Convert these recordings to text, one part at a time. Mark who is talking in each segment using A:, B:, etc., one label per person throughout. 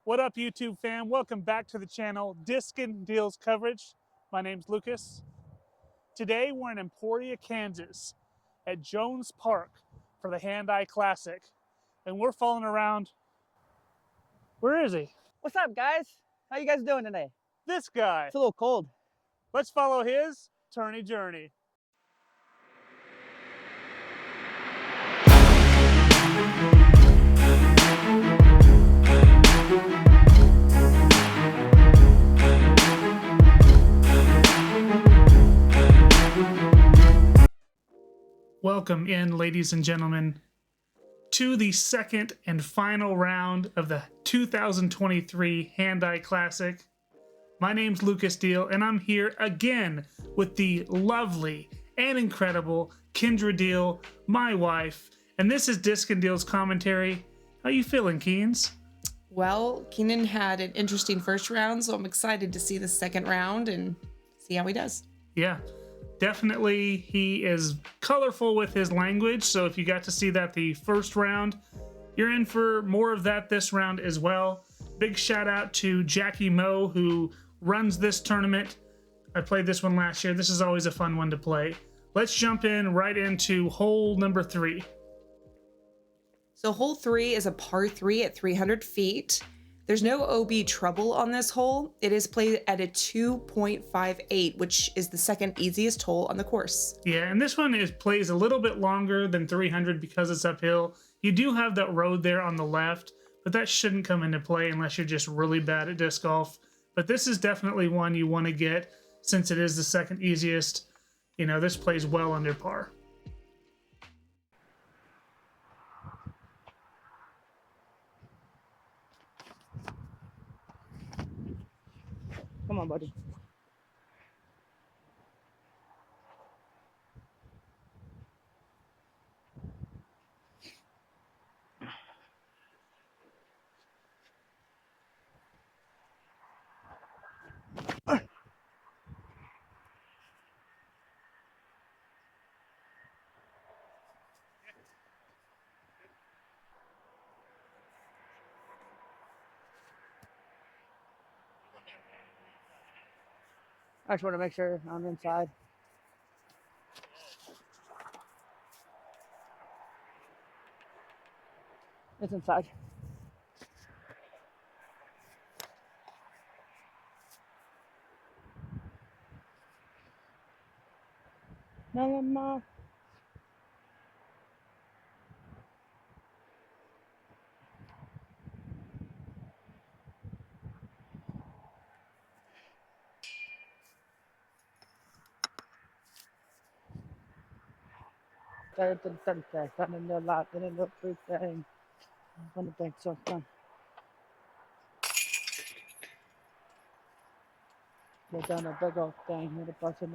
A: What up, YouTube fam? Welcome back to the channel, Discin Deals Coverage. My name's Lucas. Today we're in Emporia, Kansas at Jones Park for the Handeye Classic. And we're following around, where is he?
B: What's up, guys? How you guys doing today?
A: This guy.
B: It's a little cold.
A: Let's follow his tourney journey. Welcome in, ladies and gentlemen, to the second and final round of the 2023 Handeye Classic. My name's Lucas Deal, and I'm here again with the lovely and incredible Kendra Deal, my wife, and this is Discin Deal's commentary. How you feeling, Keens?
C: Well, Keehnan had an interesting first round, so I'm excited to see the second round and see how he does.
A: Yeah. Definitely, he is colorful with his language, so if you got to see that the first round, you're in for more of that this round as well. Big shout out to Jackie Moe, who runs this tournament. I played this one last year. This is always a fun one to play. Let's jump in right into hole number 3.
C: So hole 3 is a par 3 at 300 feet. There's no OB trouble on this hole. It is played at a 2.58, which is the second easiest hole on the course.
A: Yeah, and this one plays a little bit longer than 300 because it's uphill. You do have that road there on the left, but that shouldn't come into play unless you're just really bad at disc golf. But this is definitely one you want to get since it is the second easiest. You know, this plays well under par.
B: Come on, buddy. I just want to make sure I'm inside. It's inside. No more. Go down a big old thing with a bunch of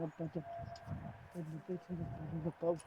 B: boats.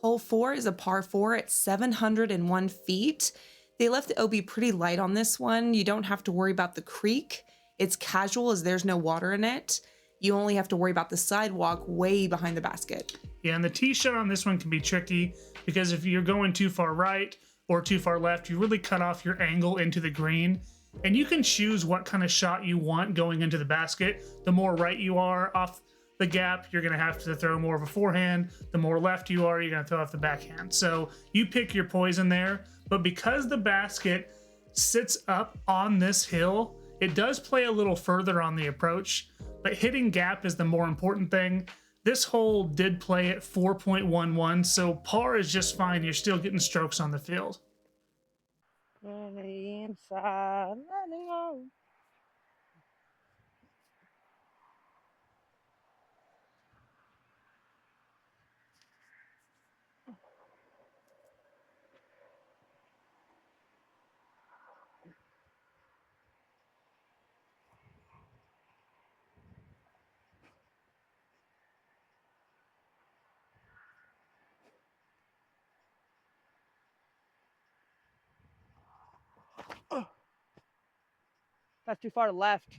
C: Hole 4 is a par 4 at 701 feet. They left the OB pretty light on this one. You don't have to worry about the creek. It's casual as there's no water in it. You only have to worry about the sidewalk way behind the basket.
A: Yeah, and the tee shot on this one can be tricky because if you're going too far right or too far left, you really cut off your angle into the green. And you can choose what kind of shot you want going into the basket. The more right you are off the gap, you're going to have to throw more of a forehand. The more left you are, you're going to throw off the backhand. So you pick your poison there. But because the basket sits up on this hill, it does play a little further on the approach. But hitting gap is the more important thing. This hole did play at 4.11, so par is just fine. You're still getting strokes on the field.
B: Inside, running on. That's too far left.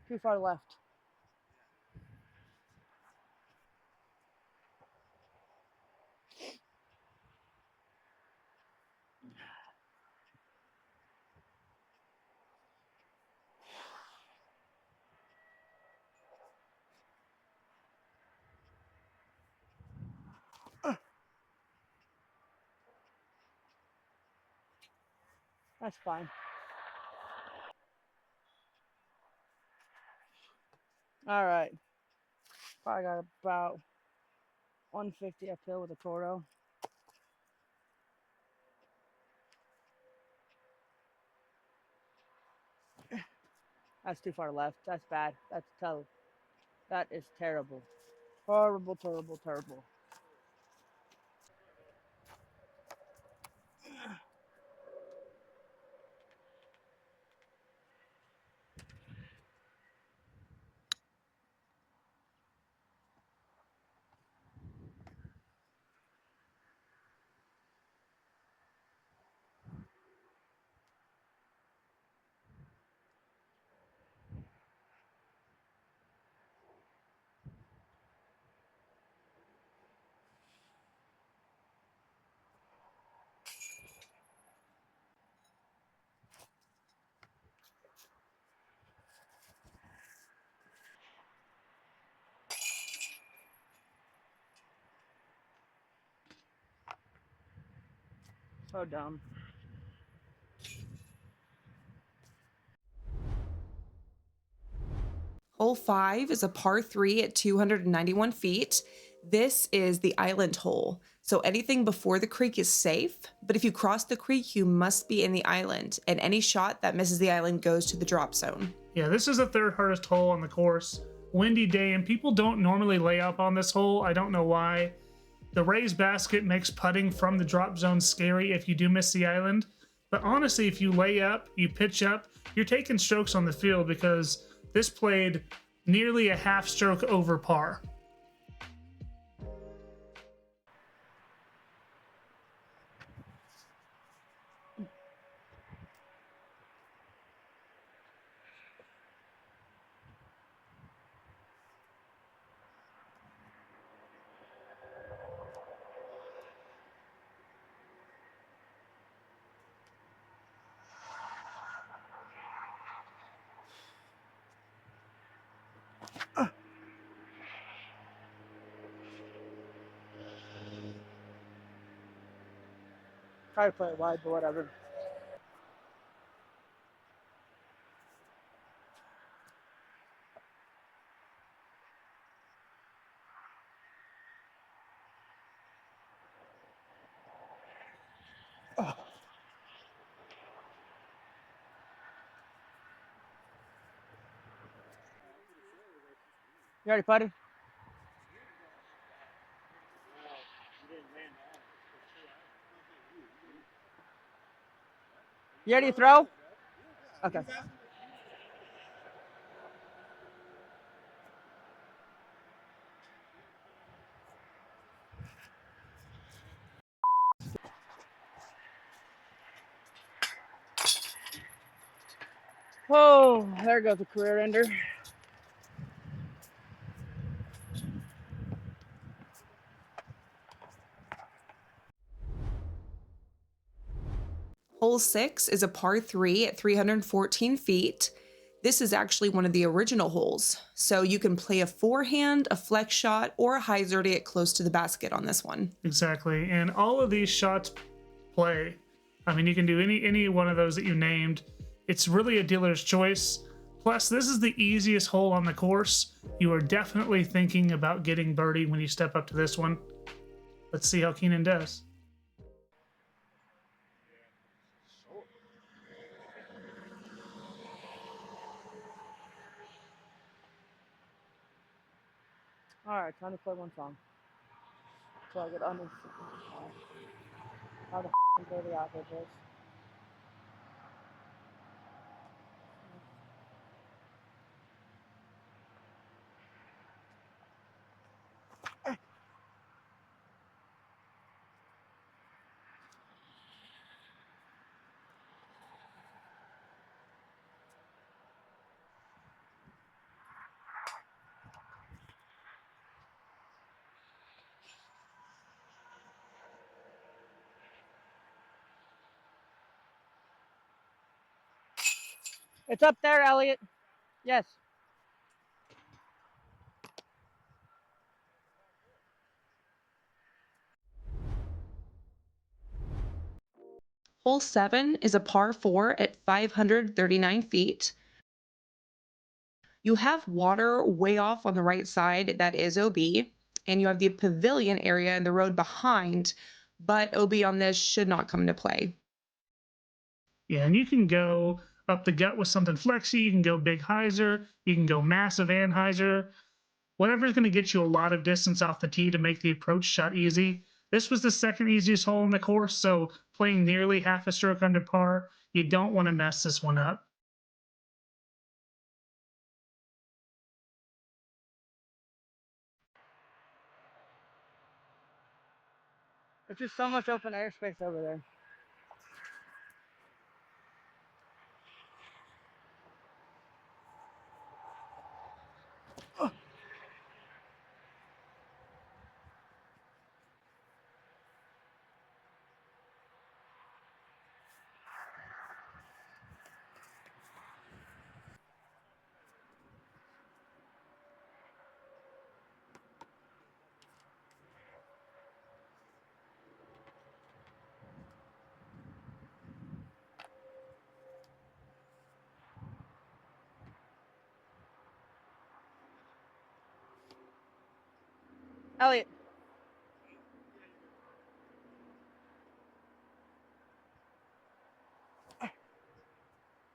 B: Too far left. That's fine. All right. Probably got about 150 uphill with a Toro. That's too far left. That's bad. That's tough. That is terrible. Horrible, terrible, terrible. So dumb.
C: Hole 5 is a par 3 at 291 feet. This is the island hole. So anything before the creek is safe, but if you cross the creek, you must be in the island, and any shot that misses the island goes to the drop zone.
A: Yeah, this is the third hardest hole on the course. Windy day, and people don't normally lay up on this hole. I don't know why. The raised basket makes putting from the drop zone scary if you do miss the island. But honestly, if you lay up, you pitch up, you're taking strokes on the field because this played nearly a half stroke over par.
B: Try to play it wide, but whatever. You already putted? You ready to throw? Okay. Oh, there goes a career ender.
C: Hole 6 is a par 3 at 314 feet. This is actually one of the original holes, so you can play a forehand, a flex shot, or a hyzer to get close to the basket on this one.
A: Exactly, and all of these shots play. I mean, you can do any one of those that you named. It's really a dealer's choice. Plus, this is the easiest hole on the course. You are definitely thinking about getting birdie when you step up to this one. Let's see how Keehnan does.
B: Alright, time to play one song. So I get under. How the f go the average is. It's up there, Elliot. Yes.
C: Hole 7 is a par 4 at 539 feet. You have water way off on the right side, that is OB, and you have the pavilion area and the road behind, but OB on this should not come into play.
A: Yeah, and you can go up the gut with something flexy, you can go big hyzer, you can go massive anhyzer, whatever's going to get you a lot of distance off the tee to make the approach shot easy. This was the second easiest hole in the course, so playing nearly half a stroke under par, you don't want to mess this one up.
B: There's just so much open airspace over there. Elliot.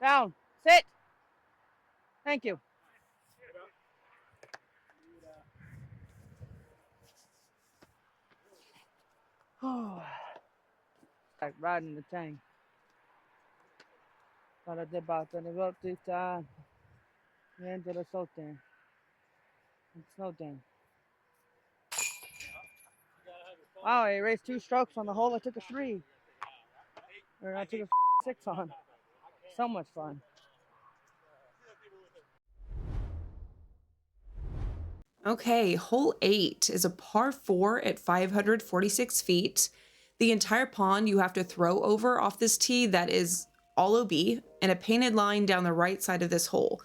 B: Down. Sit. Thank you. Like riding the tank. Para debater ne volta. Niente lo solte. It's no thing. Wow, I erased 2 strokes on the hole. I took a 3. Or I took a 6 on. So much fun.
C: Okay, hole 8 is a par 4 at 546 feet. The entire pond you have to throw over off this tee that is all OB, and a painted line down the right side of this hole,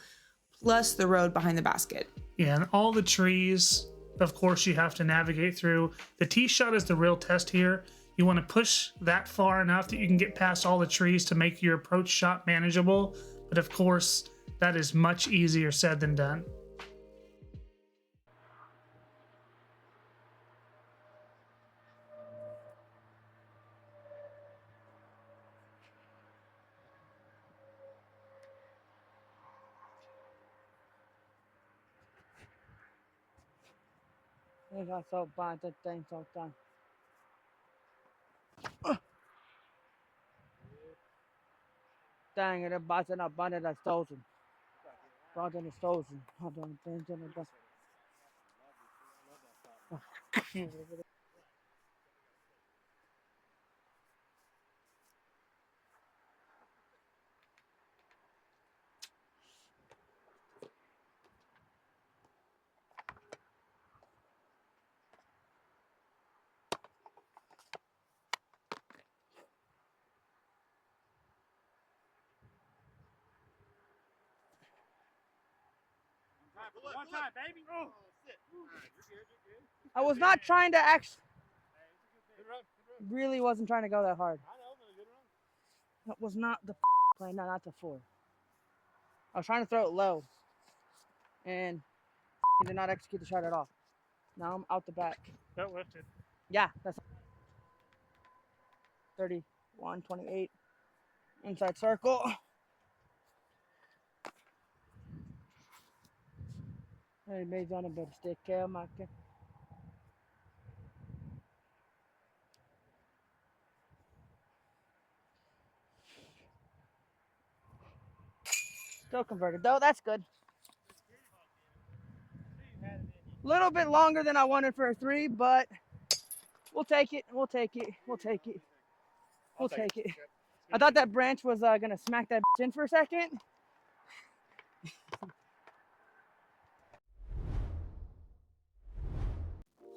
C: plus the road behind the basket.
A: Yeah, and all the trees, of course, you have to navigate through. The tee shot is the real test here. You want to push that far enough that you can get past all the trees to make your approach shot manageable. But of course, that is much easier said than done.
B: I got so bad that thing so done. Dang it, I'm batting up, batting that's thousand. Batting is thousand. Hold on,
D: One time, baby. Oh,
B: I was not trying to really wasn't trying to go that hard. That was not the play, not the 4. I was trying to throw it low, and did not execute the shot at all. Now I'm out the back.
A: That lifted.
B: Yeah, that's 31, 28. Inside circle. Hey, made on a better stick, Mike. Still converted though, that's good. Little bit longer than I wanted for a 3, but we'll take it. We'll take it. We'll take it. We'll take it. I thought that branch was gonna smack that in for a second.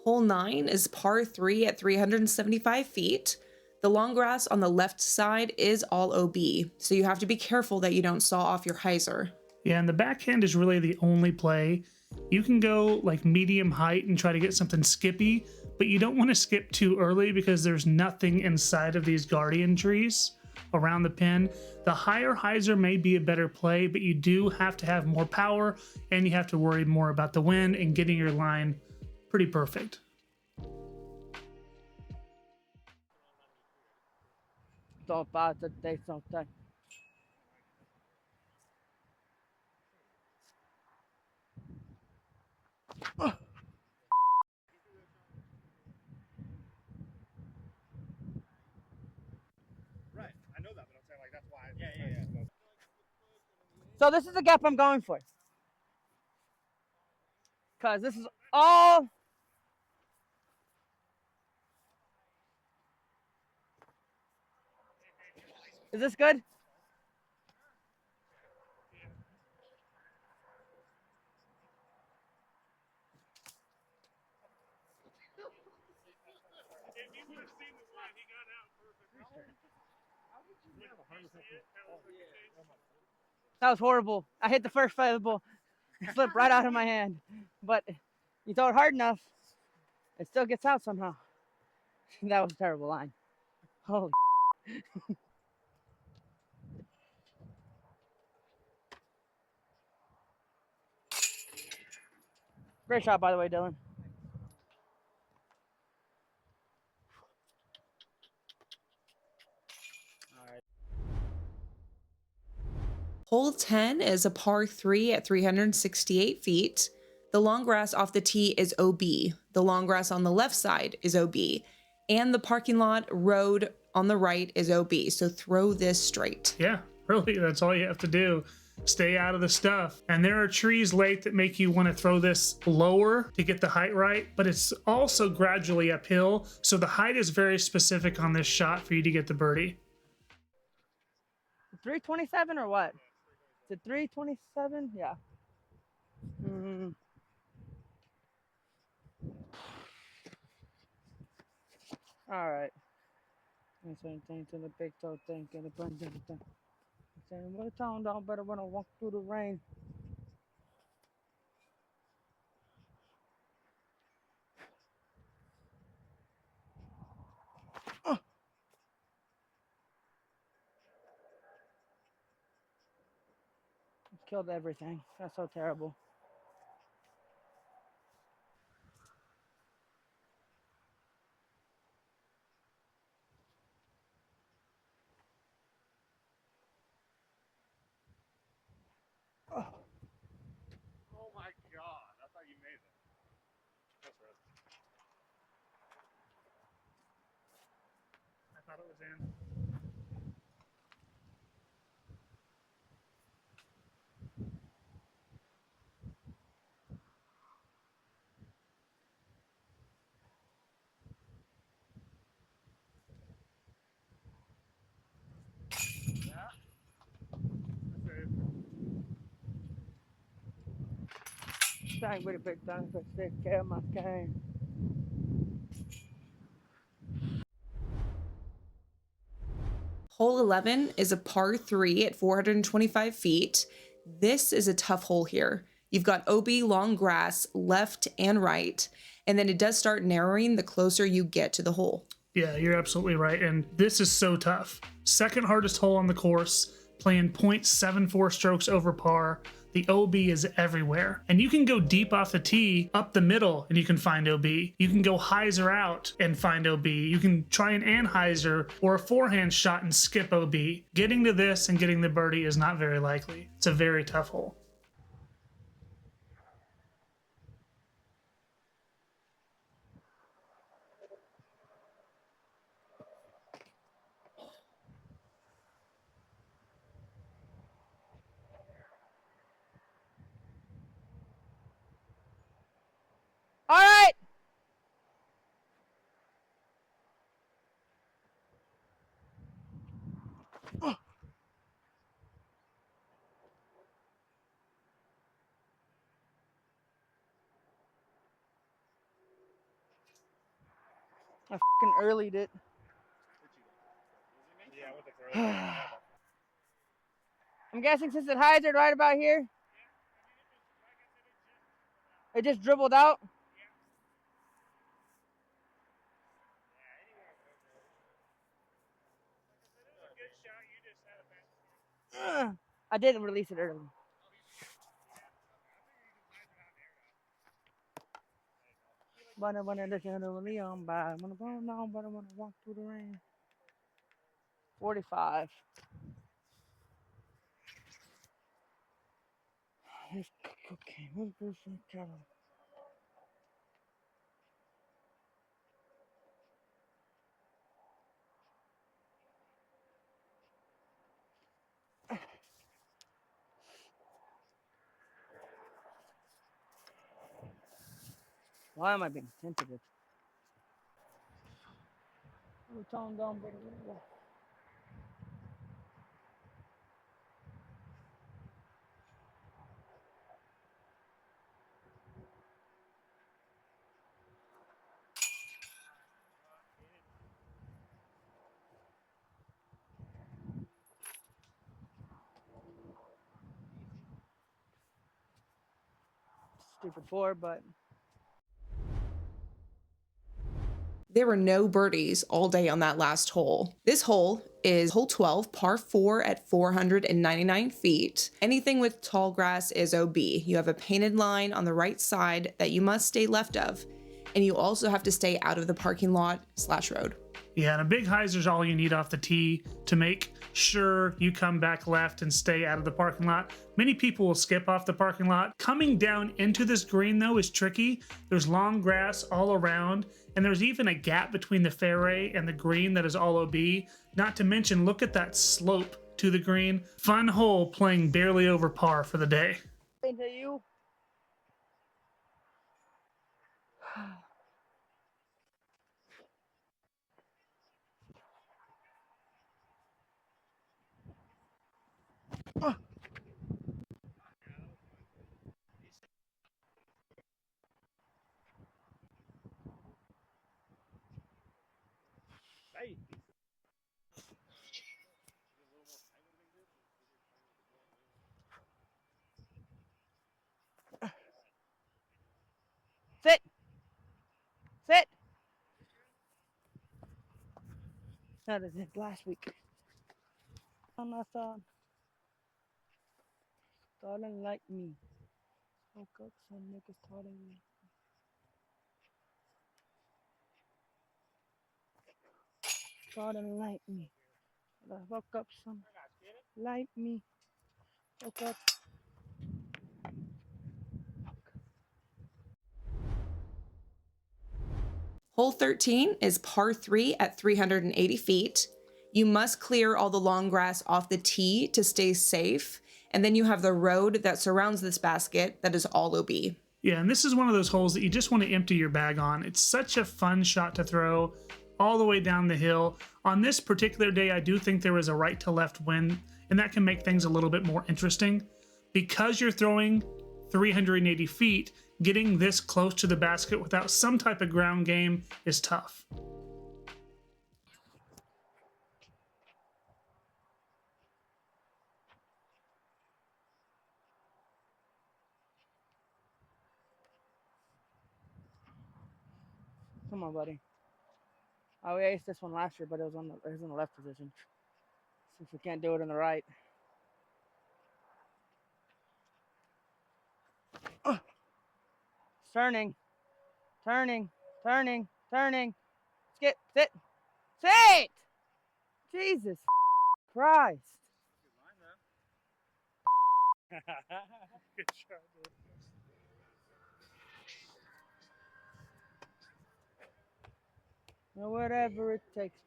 C: Hole 9 is par 3 at 375 feet. The long grass on the left side is all OB, so you have to be careful that you don't saw off your hyzer.
A: Yeah, and the backhand is really the only play. You can go like medium height and try to get something skippy, but you don't want to skip too early because there's nothing inside of these guardian trees. around the pin. The higher hyzer may be a better play, but you do have to have more power and you have to worry more about the wind and getting your line pretty perfect.
B: Don't buy the day something.
D: Right, I know that, but I'm saying like that's why. Yeah.
B: So this is the gap I'm going for. Cause this is all. Is this good? That was horrible. I hit the first featherable. It slipped right out of my hand. But you throw it hard enough, it still gets out somehow. That was a terrible line. Holy. Great shot, by the way, Dylan.
C: Hole 10 is a par 3 at 368 feet. The long grass off the tee is OB. The long grass on the left side is OB. And the parking lot road on the right is OB. So throw this straight.
A: Yeah, really, that's all you have to do. Stay out of the stuff. And there are trees late that make you want to throw this lower to get the height right, but it's also gradually uphill. So the height is very specific on this shot for you to get the birdie.
B: 327 or what? Is it 327? Yeah. Mm. All right. Same thing to the big toe thing, and the bun thing. Saying, what a town down better when I walk through the rain. Killed everything. That's so terrible.
D: Oh my god, I thought you made it. That's right.
A: I thought it was in.
B: Thank with a big time for take care of my cane.
C: Hole 11 is a par 3 at 425 feet. This is a tough hole here. You've got OB long grass left and right, and then it does start narrowing the closer you get to the hole.
A: Yeah, you're absolutely right. And this is so tough. Second hardest hole on the course, playing 0.74 strokes over par. The OB is everywhere. And you can go deep off the tee, up the middle, and you can find OB. You can go hyzer out and find OB. You can try an anhyzer or a forehand shot and skip OB. Getting to this and getting the birdie is not very likely. It's a very tough hole.
B: All right. I fucking earlyed it.
D: Yeah, I went to throw it.
B: I'm guessing since it hyzered right about here, it just dribbled out. I didn't release it early. But I wanna look at the Leon by when I on, but I wanna walk through the rain. 45. Okay, where's Bruce and Carol? Why am I being sensitive? We're toned down, but stupid 4, but
C: There were no birdies all day on that last hole. This hole is hole 12, par 4 at 499 feet. Anything with tall grass is OB. You have a painted line on the right side that you must stay left of, and you also have to stay out of the parking lot / road.
A: Yeah, and a big hyzer's all you need off the tee to make sure you come back left and stay out of the parking lot. Many people will skip off the parking lot. Coming down into this green, though, is tricky. There's long grass all around, and there's even a gap between the fairway and the green that is all OB. Not to mention, look at that slope to the green. Fun hole playing barely over par for the day.
B: into you.
D: Hey.
B: Sit. Sit. That is it last week. On my thought. Starting like me. Woke up, some niggas starting me. Starting like me. I woke up, some like me. Woke up.
C: Hole 13 is par 3 at 380 feet. You must clear all the long grass off the tee to stay safe. And then you have the road that surrounds this basket that is all OB.
A: Yeah, and this is one of those holes that you just want to empty your bag on. It's such a fun shot to throw all the way down the hill. On this particular day, I do think there was a right to left wind, and that can make things a little bit more interesting. Because you're throwing 380 feet, getting this close to the basket without some type of ground game is tough.
B: Come on, buddy. I aced this one last year, but it was in the left position. See if we can't do it in the right. Turning. Skip. Sit. Jesus Christ.
D: Good shot, dude.
B: Whatever it takes.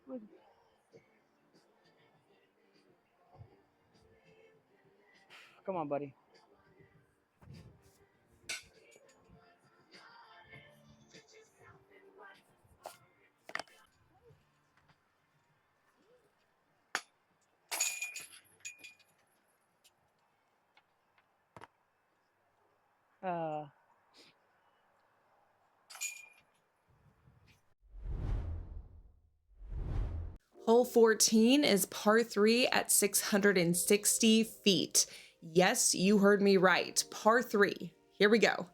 B: Come on, buddy.
C: Hole 14 is par 3 at 660 feet. Yes, you heard me right. Par 3. Here we go.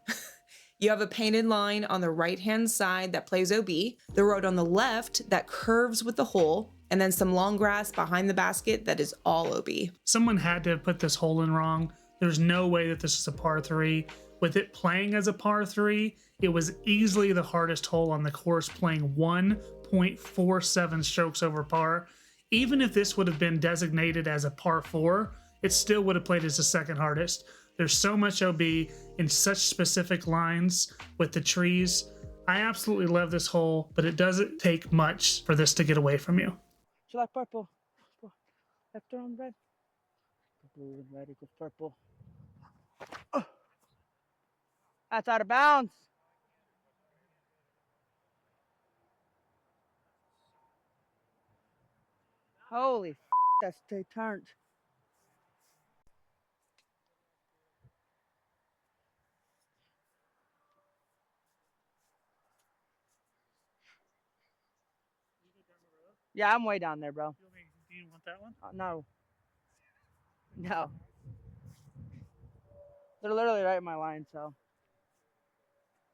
C: You have a painted line on the right-hand side that plays OB, the road on the left that curves with the hole, and then some long grass behind the basket that is all OB.
A: Someone had to have put this hole in wrong. There's no way that this is a par 3. With it playing as a par 3, it was easily the hardest hole on the course, playing 1.47 strokes over par. Even if this would have been designated as a par 4, it still would have played as the second hardest. There's so much OB in such specific lines with the trees. I absolutely love this hole, but it doesn't take much for this to get away from you.
B: Do you like purple? Left on red. Blue and red equals purple. Oh. That's out of bounds. Holy f, that's they turned. Yeah, I'm way down there, bro.
A: Do you want that one?
B: No. No. They're literally right in my line, so.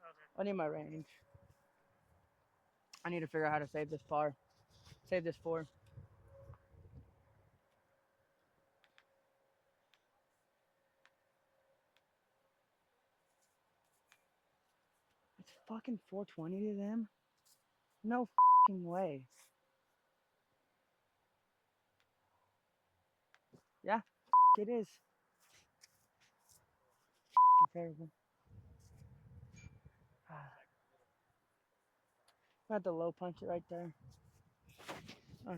A: Okay.
B: I need my range. I need to figure out how to save this par. Save this 4. It's fucking 420 to them? No fucking way. Yeah, it is. Terrible. I had to low punch it right there. What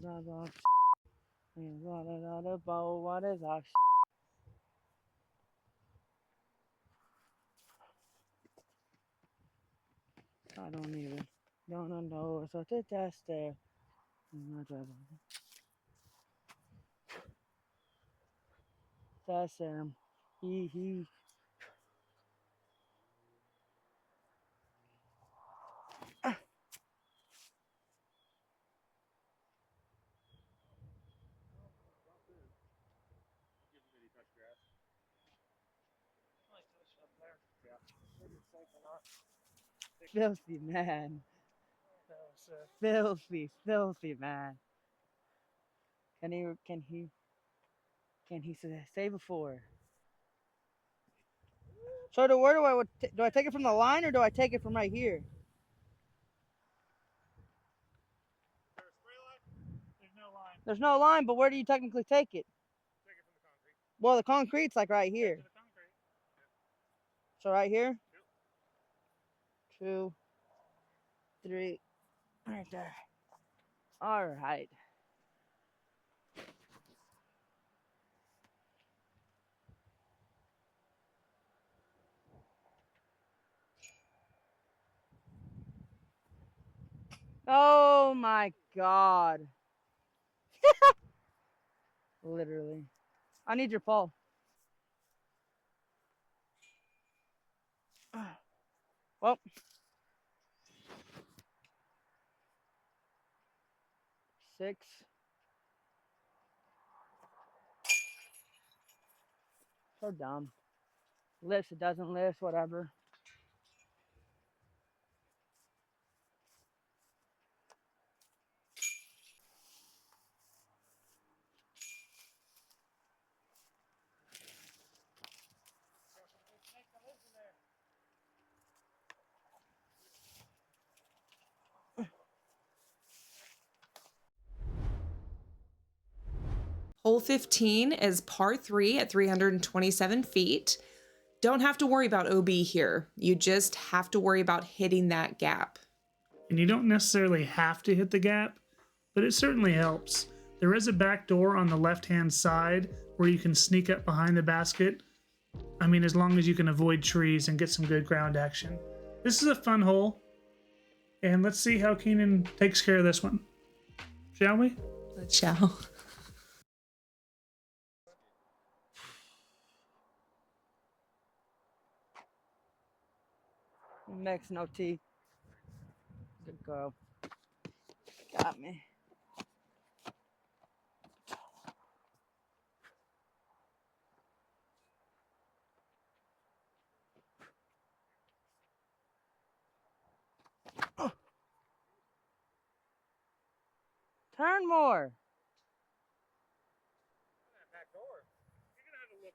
B: is that? I don't even. No, so that's there. That's him. He. Filthy man. Filthy man. Can he save a 4? So where do I take it from the line or do I take it from right here?
A: There's no line.
B: There's no line, but where do you technically take it?
A: Take it from the concrete.
B: Well, the concrete's like right here.
A: To the concrete.
B: So right here?
A: Yep.
B: 2, 3, right there. All right. Oh my God. Literally. I need your paw. Well. 6. So dumb. Lifts, it doesn't lift, whatever.
C: Hole 15 is par 3 at 327 feet. Don't have to worry about OB here. You just have to worry about hitting that gap.
A: And you don't necessarily have to hit the gap, but it certainly helps. There is a back door on the left-hand side where you can sneak up behind the basket. I mean, as long as you can avoid trees and get some good ground action. This is a fun hole, and let's see how Keehnan takes care of this one. Shall we?
C: Let's shall.
B: Next, no T. Good girl. Got me. Turn more.
D: That back door. You're gonna have to look.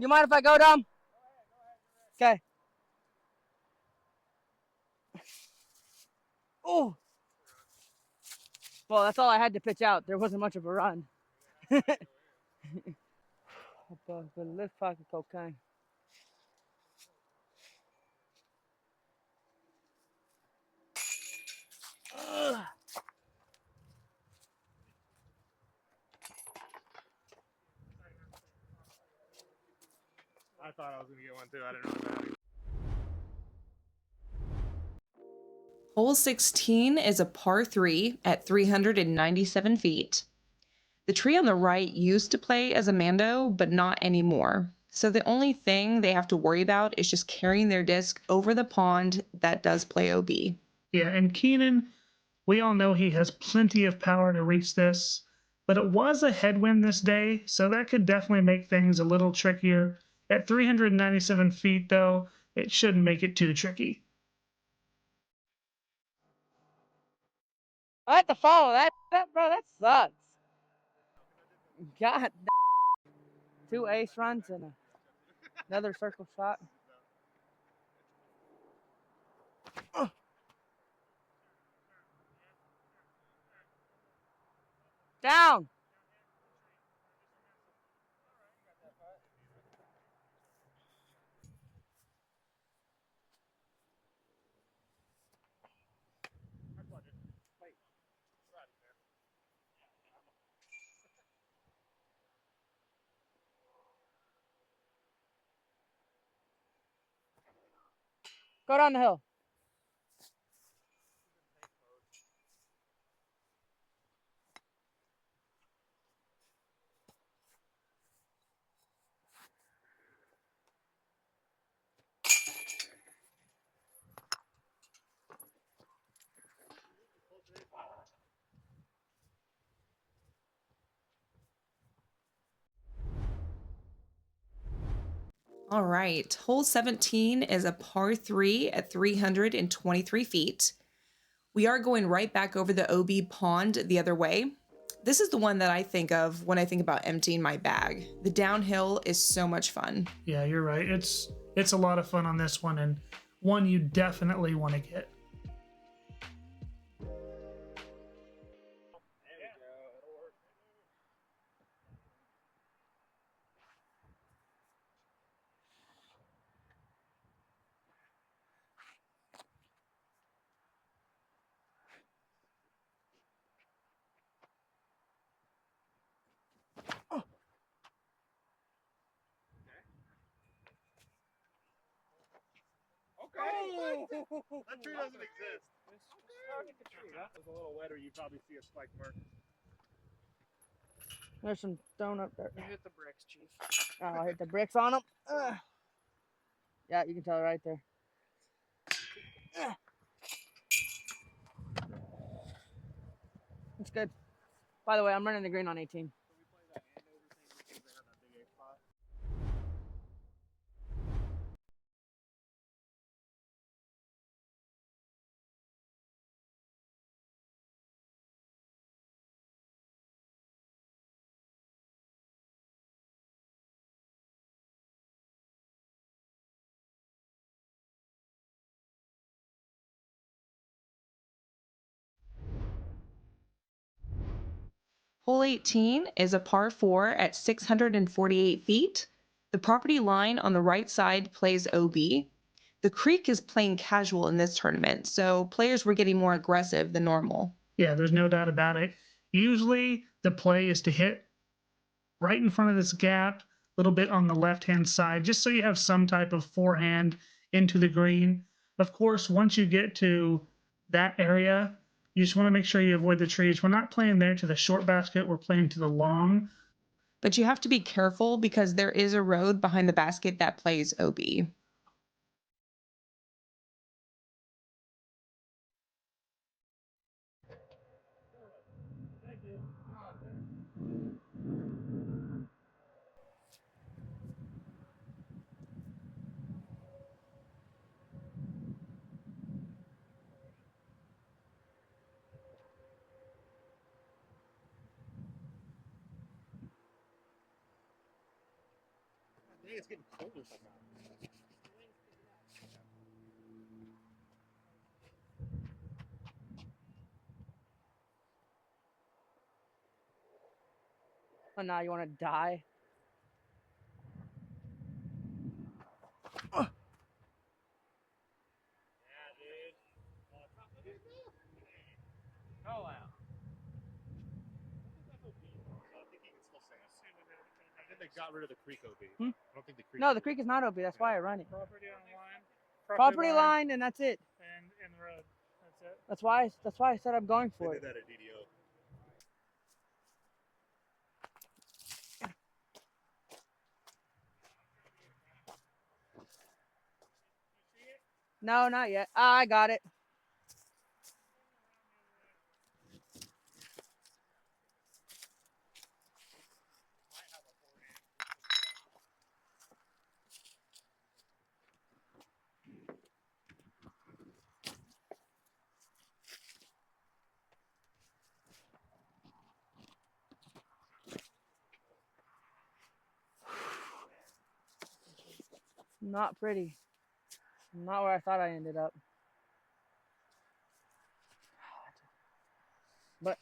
B: You mind if I go, Dom? Okay. Oh. Well, that's all I had to pitch out. There wasn't much of a run. But this pocket cocaine. Ugh.
D: I thought I was gonna get one too. I didn't know that.
C: Hole 16 is a par 3 at 397 feet. The tree on the right used to play as a Mando, but not anymore. So the only thing they have to worry about is just carrying their disc over the pond that does play OB.
A: Yeah, and Keehnan, we all know he has plenty of power to reach this, but it was a headwind this day, so that could definitely make things a little trickier. At 397 feet, though, it shouldn't make it too tricky.
B: I have to follow that, bro. That sucks. God. 2 ace runs and another circle shot. Down. Go down the hill.
C: All right, hole 17 is a par 3 at 323 feet. We are going right back over the OB pond the other way. This is the one that I think of when I think about emptying my bag. The downhill is so much fun.
A: Yeah, you're right. It's a lot of fun on this one, and one you definitely want to get.
D: Okay. That tree doesn't exist. If it was a little wetter, you'd probably see a spike mark.
B: There's some stone up there.
E: You hit the bricks, Chief.
B: Oh, I hit the bricks on them. Yeah, you can tell right there. It's good. By the way, I'm running the green on 18.
C: Hole 18 is a par 4 at 648 feet. The property line on the right side plays OB. The creek is playing casual in this tournament, so players were getting more aggressive than normal.
A: Yeah, there's no doubt about it. Usually the play is to hit right in front of this gap, a little bit on the left-hand side, just so you have some type of forehand into the green. Of course, once you get to that area, you just want to make sure you avoid the trees. We're not playing there to the short basket, we're playing to the long.
C: But you have to be careful because there is a road behind the basket that plays OB.
D: think it's getting colder somehow.
B: Oh, now you want to die?
D: Yeah, dude. Call out. I think he can still say it. I think they got rid of the creek OB.
B: Hmm?
D: I don't think the creek.
B: No, the creek is not OB. That's why I run it.
A: Property on line.
B: Property line, and that's it.
A: And the road. That's it.
B: That's why I said I'm going
D: They
B: for
D: did
B: it.
D: that at DDO.
B: No, not yet. I got it. Not pretty. Not where I thought I ended up. But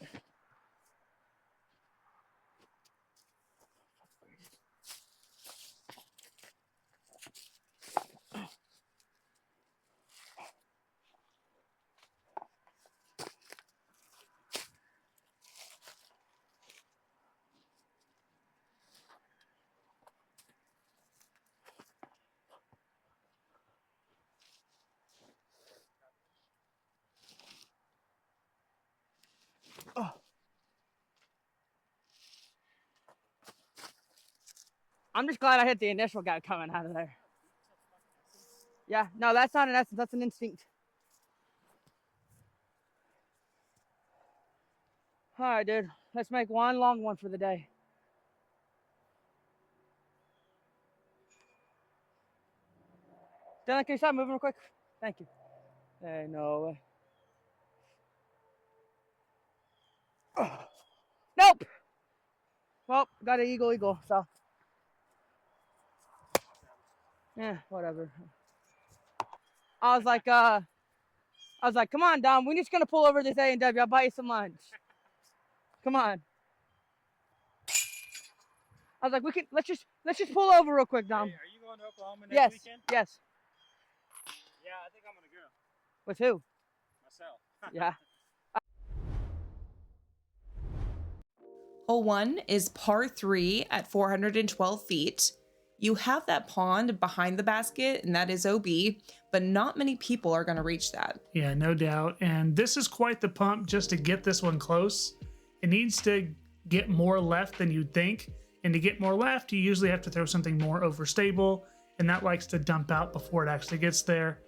B: I'm just glad I hit the initial guy coming out of there. Yeah, no, that's not an essence. That's an instinct. All right, dude. Let's make one long one for the day. Dylan, can you stop moving real quick? Thank you. Hey, no way. Nope. Well, got an eagle, so. Yeah, whatever. I was like, come on, Dom. We're just gonna pull over this A&W. I'll buy you some lunch. Come on. I was like, let's just pull over real quick, Dom.
D: Hey, are you going to Oklahoma next
B: Yes.
D: weekend?
B: Yes.
D: Yeah, I think I'm gonna go
B: With who?
D: myself.
B: Yeah.
C: Hole 1 is par 3 at 412 feet. You have that pond behind the basket, and that is OB, but not many people are going to reach that.
A: Yeah, no doubt. And this is quite the pump just to get this one close. It needs to get more left than you'd think. And to get more left, you usually have to throw something more overstable, and that likes to dump out before it actually gets there.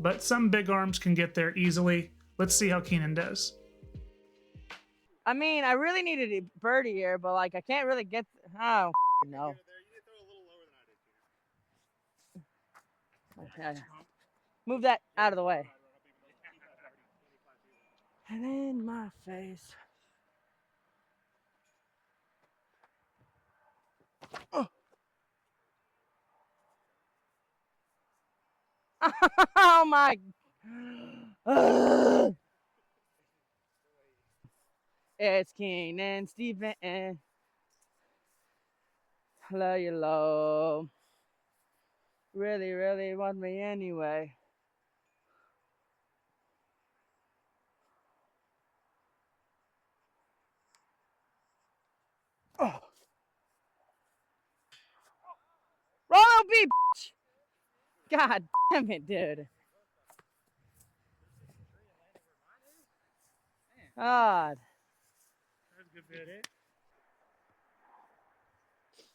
A: But some big arms can get there easily. Let's see how Keehnan does.
B: I mean, I really needed a birdie here, but like I can't really get. I don't know.
D: You did throw a little lower than I did, Keehnan.
B: Move that out of the way. And in my face. Oh my. It's Keehnan Stephen. Love you, low. Really, really want me anyway. Oh. Roll B, bitch. God damn it, dude. God.
A: That's a good bit, eh?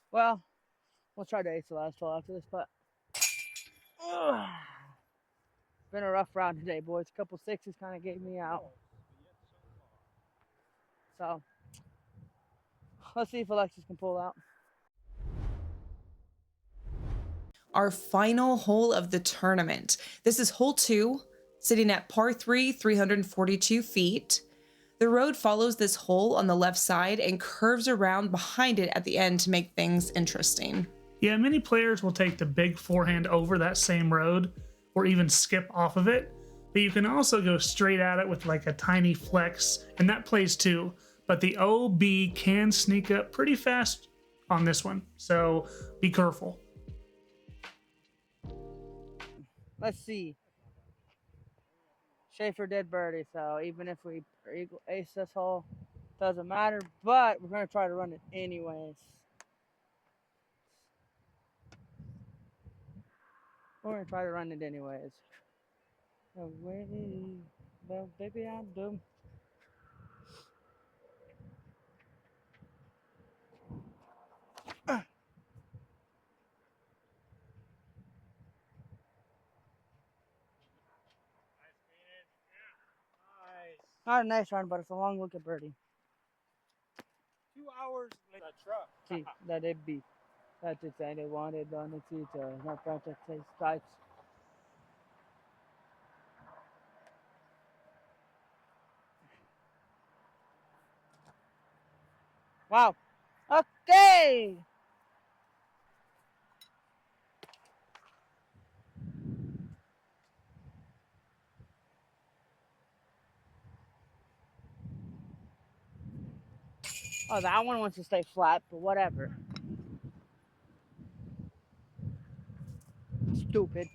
B: Well, we'll try to ace the last 12 after this, but been a rough round today, boys. A couple sixes kind of gave me out. So let's see if Alexis can pull out.
C: Our final hole of the tournament. This is hole 2, sitting at par 3, 342 feet. The road follows this hole on the left side and curves around behind it at the end to make things interesting.
A: Yeah, many players will take the big forehand over that same road or even skip off of it, but you can also go straight at it with like a tiny flex, and that plays too. But the OB can sneak up pretty fast on this one, so be careful.
B: Let's see. Schaefer did birdie, so even if we ace this hole, doesn't matter. But we're gonna try to run it anyways. We're gonna try to run it anyways. Away, well, baby, I'm doomed. Not a nice run, but it's a long look at birdie.
D: 2 hours later. Truck.
B: See, that it be. That's it, they wanted on the teacher. Not practice strikes. Wow. Okay. Oh, that one wants to stay flat, but whatever. Stupid.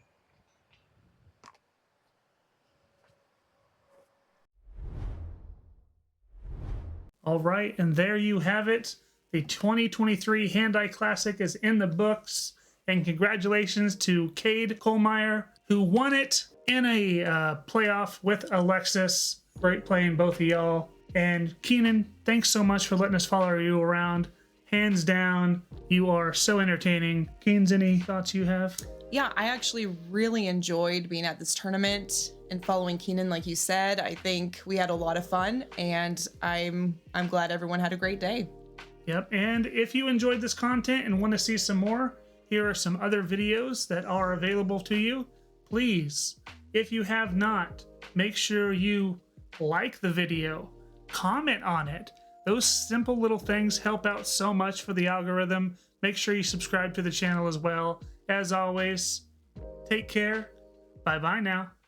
A: All right, and there you have it. The 2023 Handeye Classic is in the books, and congratulations to Cade Kohlmeyer, who won it in a playoff with Alexis. Great playing, both of y'all. And Keehnan, thanks so much for letting us follow you around. Hands down, you are so entertaining. Keens, any thoughts you have?
C: Yeah, I actually really enjoyed being at this tournament and following Keehnan, like you said. I think we had a lot of fun, and I'm glad everyone had a great day.
A: Yep, and if you enjoyed this content and want to see some more, here are some other videos that are available to you. Please, if you have not, make sure you like the video, comment on it. Those simple little things help out so much for the algorithm. Make sure you subscribe to the channel as well. As always, take care. Bye-bye now.